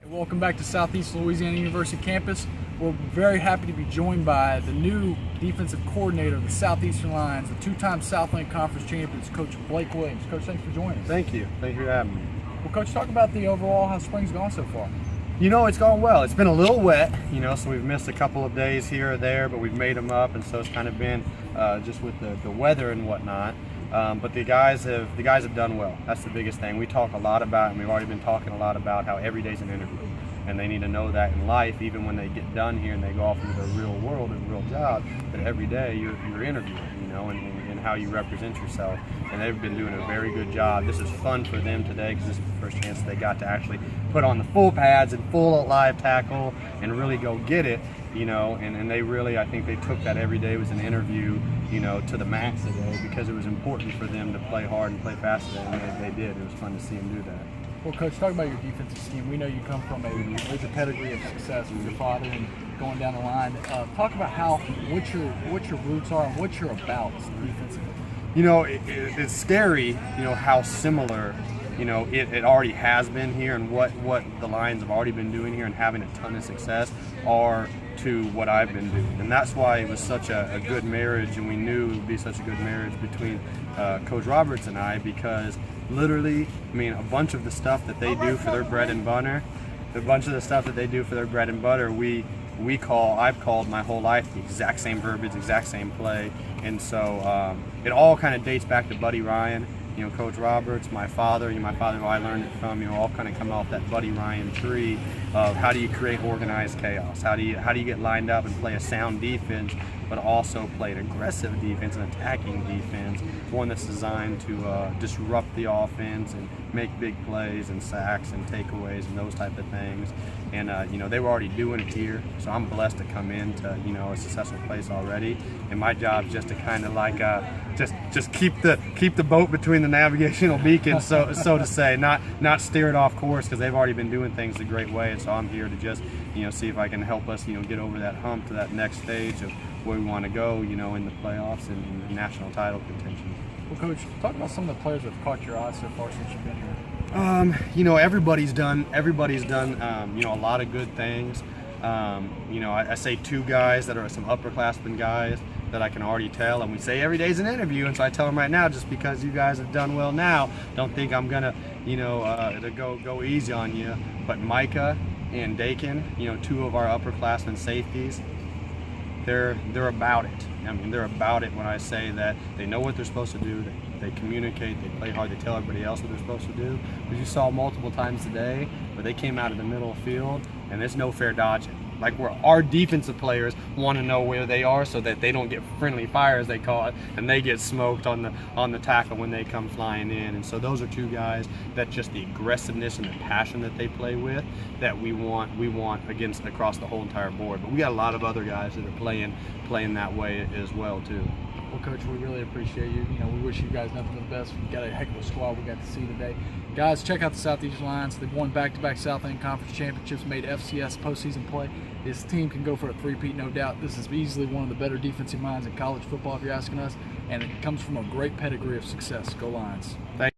Welcome back to Southeastern Louisiana University campus. We're very happy to be joined by the new defensive coordinator of the Southeastern Lions, the two-time Southland Conference champions, Coach Blake Williams. Coach, thanks for joining us. Thank you. Thank you for having me. Well, Coach, talk about the overall, how spring's gone so far. You know, it's gone well. It's been a little wet, so we've missed a couple of days here or there, but we've made them up, and so it's kind of been just with the weather and whatnot. But the guys have done well. That's the biggest thing. We talk a lot about, and we've already been talking a lot about how every day's an interview, and they need to know that in life, even when they get done here and they go off into the real world and real job, that every day you're interviewing, and how you represent yourself. And they've been doing a very good job. This is fun for them today because this is the first chance they got to actually put on the full pads and full live tackle and really go get it, and they really, I think they took that every day was an interview, to the max today, because it was important for them to play hard and play fast today, and they did. It was fun to see them do that. Well, Coach, talk about your defensive scheme. We know you come from a pedigree of success with your father and going down the line. Talk about what your roots are and what you're about defensively. It's scary, how similar, it already has been here, and what the Lions have already been doing here and having a ton of success are to what I've been doing. And that's why it was such a good marriage, and we knew it would be such a good marriage between Coach Roberts and I, because literally, a bunch of the stuff that they do for their bread and butter, I've called my whole life the exact same verbiage, exact same play. And so it all kind of dates back to Buddy Ryan, Coach Roberts, my father who I learned it from, all kind of come off that Buddy Ryan tree of how do you create organized chaos? How do you get lined up and play a sound defense, but also play an aggressive defense, an attacking defense, one that's designed to disrupt the offense and make big plays and sacks and takeaways and those type of things. And they were already doing it here, so I'm blessed to come into a successful place already. And my job is just to kind of like just keep the boat between the navigational beacons, so to say, not steer it off course, because they've already been doing things a great way. And so I'm here to just see if I can help us get over that hump to that next stage of where we want to go, in the playoffs and national title contention. Well, Coach, talk about some of the players that have caught your eye so far since you've been here. Everybody's done a lot of good things. I say two guys that are some upperclassmen guys that I can already tell, and we say every day's an interview, and so I tell them right now, just because you guys have done well now, don't think I'm gonna to go easy on you. But Micah and Dakin, two of our upperclassmen safeties, they're about it. They're about it when I say that they know what they're supposed to do. They communicate, they play hard, they tell everybody else what they're supposed to do. But you saw multiple times today where they came out of the middle of the field, and there's no fair dodging. Like, where our defensive players want to know where they are so that they don't get friendly fire, as they call it, and they get smoked on the tackle when they come flying in. And so those are two guys that just the aggressiveness and the passion that they play with that we want across the whole entire board. But we got a lot of other guys that are playing that way as well too. Well, Coach, we really appreciate you. We wish you guys nothing but the best. We've got a heck of a squad we got to see today. Guys, check out the Southeastern Lions. They've won back-to-back Southland Conference championships, made FCS postseason play. This team can go for a three-peat, no doubt. This is easily one of the better defensive minds in college football, if you're asking us, and it comes from a great pedigree of success. Go Lions. Thank you.